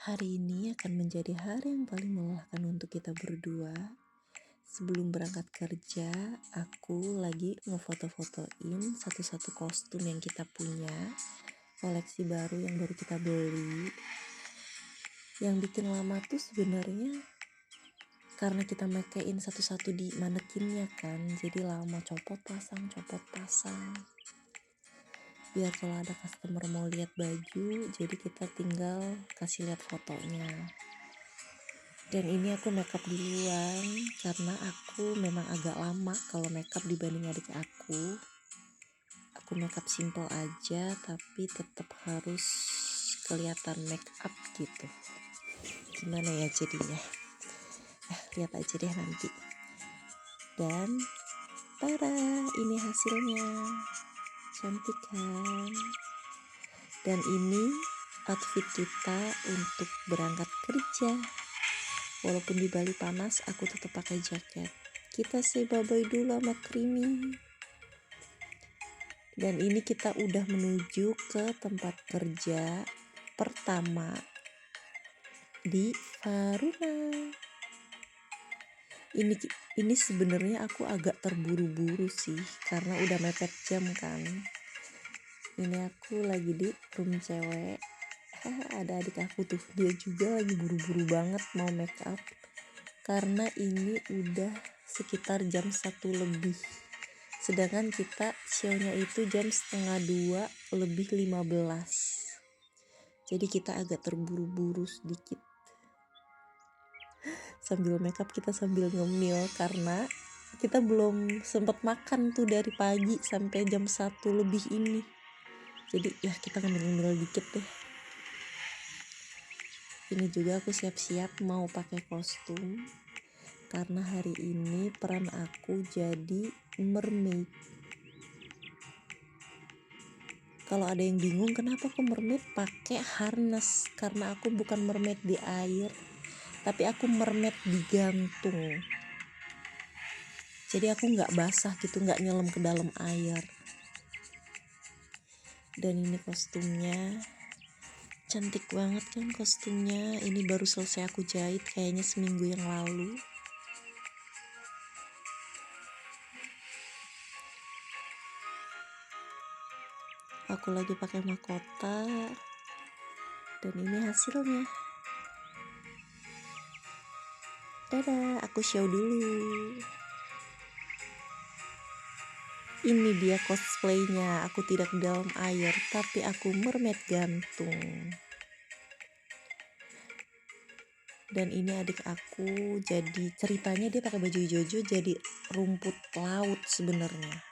Hari ini akan menjadi hari yang paling melelahkan untuk kita berdua. Sebelum berangkat kerja, aku lagi ngefoto-fotoin satu-satu kostum yang kita punya, koleksi baru yang baru kita beli. Yang bikin lama tuh sebenarnya karena kita makein satu-satu di manekinnya kan, jadi lama copot pasang. Biar kalau ada customer mau lihat baju, jadi kita tinggal kasih lihat fotonya. Dan ini aku makeup duluan karena aku memang agak lama kalau makeup dibanding adik aku. Aku makeup simple aja tapi tetap harus kelihatan makeup gitu. Gimana ya jadinya? Lihat aja deh nanti. Dan tada, ini hasilnya. Cantik kan? Dan ini outfit kita untuk berangkat kerja. Walaupun di Bali panas, aku tetap pakai jaket. Kita say bye-bye dulu sama Creamy. Dan ini kita udah menuju ke tempat kerja pertama di Varuna. Ini sebenarnya aku agak terburu-buru sih karena udah mepet jam kan. Ini aku lagi di room cewek. Ada adik aku tuh, dia juga lagi buru-buru banget mau make up karena ini udah sekitar jam 1 lebih, sedangkan kita show-nya itu jam 1:30 lebih 15. Jadi kita agak terburu-buru sedikit. Sambil make up kita sambil ngemil karena kita belum sempat makan tuh dari pagi sampai jam 1 lebih ini. Jadi ya kita ngemil-ngemil dikit deh. Ini juga aku siap-siap mau pakai kostum karena hari ini peran aku jadi mermaid. Kalau ada yang bingung kenapa aku mermaid pakai harness, karena aku bukan mermaid di air, tapi aku mermaid di gantung. Jadi aku nggak basah gitu, nggak nyelam ke dalam air. Dan ini kostumnya, cantik banget kan kostumnya. Ini baru selesai aku jahit kayaknya seminggu yang lalu. Aku lagi pakai mahkota. Dan ini hasilnya. Dadah, aku show dulu. Ini dia cosplaynya. Aku tidak di dalam air, tapi aku mermaid gantung. Dan ini adik aku, jadi ceritanya dia pakai baju Jojo jadi rumput laut sebenarnya.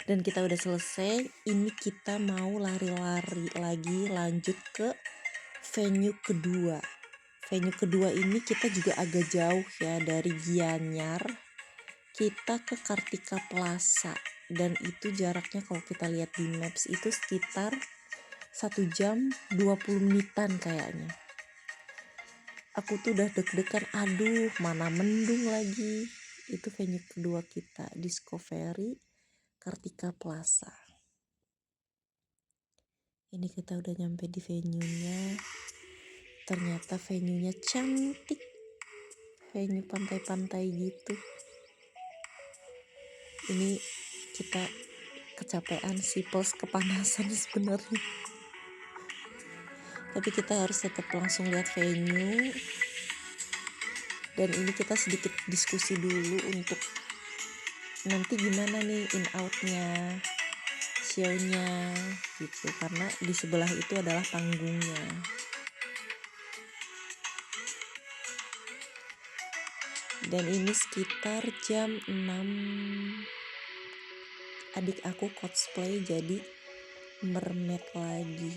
Dan kita udah selesai, ini kita mau lari-lari lagi lanjut ke venue kedua. Venue kedua ini kita juga agak jauh ya, dari Gianyar kita ke Kartika Plaza. Dan itu jaraknya kalau kita lihat di maps itu sekitar 1 jam 20 menitan kayaknya. Aku tuh udah deg-degan, aduh mana mendung lagi. Itu venue kedua kita, Discovery Kartika Plaza. Ini kita udah nyampe di venue-nya. Ternyata venue-nya cantik. Venue pantai-pantai gitu. Ini kita kecapean sih, plus kepanasan sebenarnya. Tapi kita harus tetap langsung lihat venue. Dan ini kita sedikit diskusi dulu untuk nanti gimana nih in out-nya, show-nya gitu. Karena di sebelah itu adalah panggungnya. Dan ini sekitar jam 6. Adik aku cosplay jadi mermaid lagi.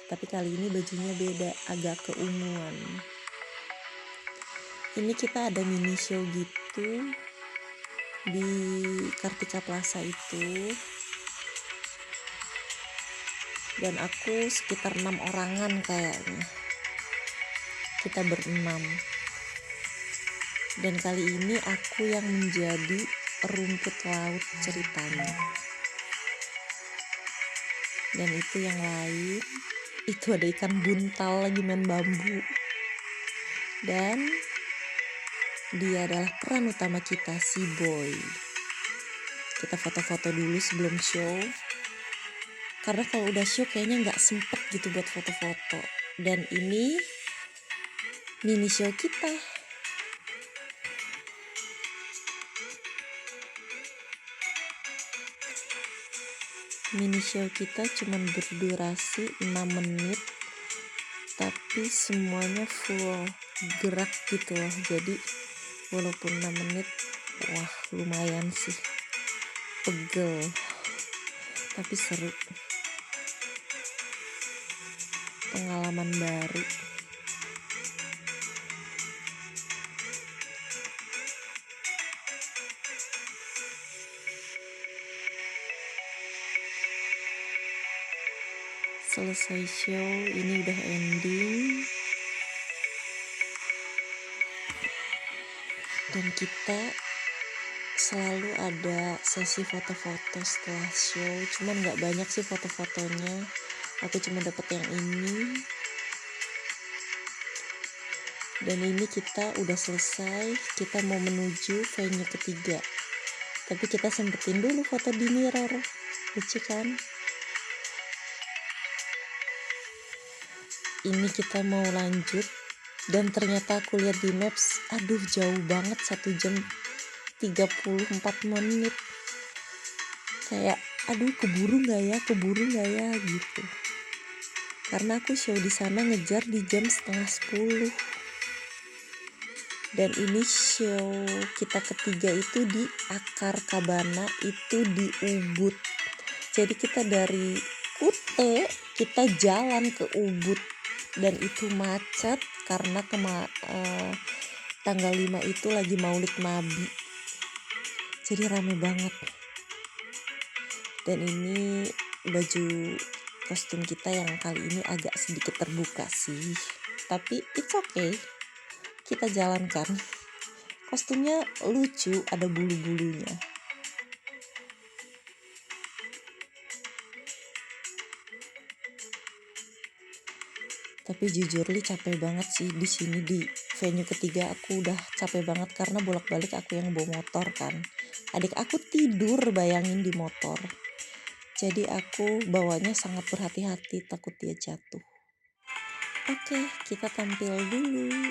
Tapi kali ini bajunya beda, agak keunguan. Ini kita ada mini show gitu di Kartika Plaza itu. Dan aku sekitar 6 orangan kayaknya. Kita berenam. Dan kali ini aku yang menjadi rumput laut ceritanya. Dan itu yang lain. Itu ada ikan buntal lagi main bambu. Dan dia adalah peran utama kita, si boy. Kita foto-foto dulu sebelum show. Karena kalau udah show kayaknya nggak sempet gitu buat foto-foto. Dan ini mini show kita. Mini show kita cuman berdurasi 6 menit. Tapi semuanya full gerak gitu loh. Jadi walaupun 6 menit, wah lumayan sih. Pegel. Tapi seru. Pengalaman baru. Selesai show, ini udah ending. Dan kita selalu ada sesi foto-foto setelah show. Cuman gak banyak sih foto-fotonya. Aku cuma dapet yang ini. Dan ini kita udah selesai. Kita mau menuju venue ketiga. Tapi kita sempetin dulu foto di mirror. Lucu kan? Ini kita mau lanjut. Dan ternyata aku lihat di maps, aduh jauh banget, 1 jam 34 menit. Kayak aduh keburu gak ya gitu. Karena aku show di sana ngejar di jam 9:30. Dan ini show kita ketiga itu di Akar Cabana, itu di Ubud. Jadi kita dari Kute kita jalan ke Ubud. Dan itu macet karena tanggal 5 itu lagi Maulid Nabi. Jadi rame banget. Dan ini baju kostum kita yang kali ini agak sedikit terbuka sih. Tapi it's okay. Kita jalankan. Kostumnya lucu, ada bulu-bulunya. Tapi jujur li capek banget sih di sini di venue ketiga. Aku udah capek banget karena bolak-balik aku yang bawa motor kan. Adik aku tidur bayangin di motor. Jadi aku bawanya sangat berhati-hati, takut dia jatuh. Oke, kita tampil dulu.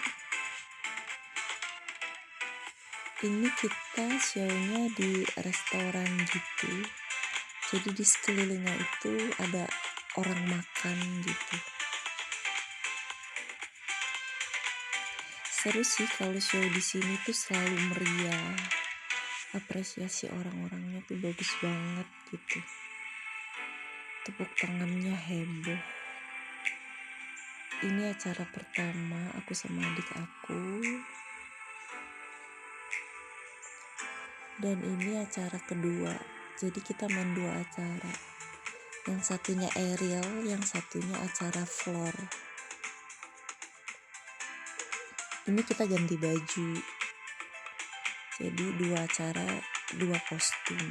Ini kita show-nya di restoran gitu. Jadi di sekelilingnya itu ada orang makan gitu. Seru sih kalau show di sini tuh selalu meriah. Apresiasi orang-orangnya tuh bagus banget gitu. Tepuk tangannya heboh. Ini acara pertama aku sama adik aku. Dan ini acara kedua. Jadi kita main 2 acara. Yang satunya aerial, yang satunya acara floor. Ini kita ganti baju. Jadi 2 acara, 2 kostum.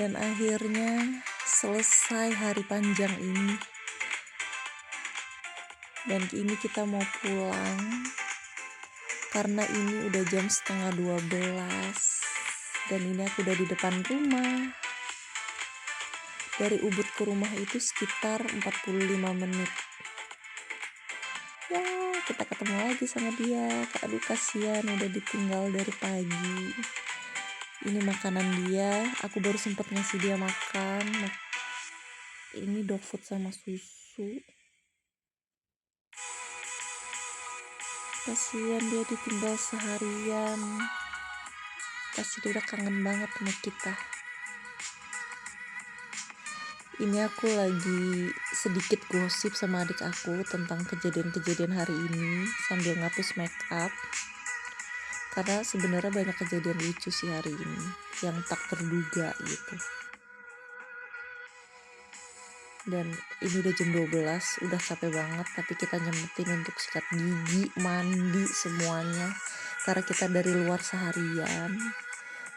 Dan akhirnya selesai hari panjang ini. Dan ini kita mau pulang. Karena ini udah jam 11:30. Dan ini aku udah di depan rumah. Dari Ubud ke rumah itu sekitar 45 menit. Ya, kita ketemu lagi sama dia. Aduh kasihan udah ditinggal dari pagi. Ini makanan dia, aku baru sempat ngasih dia makan. Ini dog food sama susu. Kasihan dia ditinggal seharian. Pasti dia udah kangen banget sama kita. Ini aku lagi sedikit gosip sama adik aku tentang kejadian-kejadian hari ini sambil ngapus make up. Karena sebenarnya banyak kejadian lucu sih hari ini yang tak terduga gitu. Dan ini udah jam 12, udah capek banget, tapi kita nyempetin untuk sikat gigi, mandi semuanya. Karena kita dari luar seharian.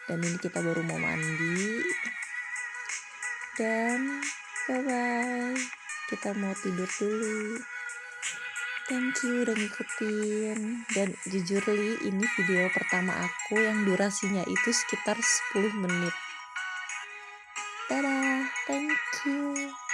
Dan ini kita baru mau mandi. dan bye-bye. Kita mau tidur dulu. Thank you udah ngikutin. Dan jujur Li, ini video pertama aku yang durasinya itu sekitar 10 menit. Dadah, thank you.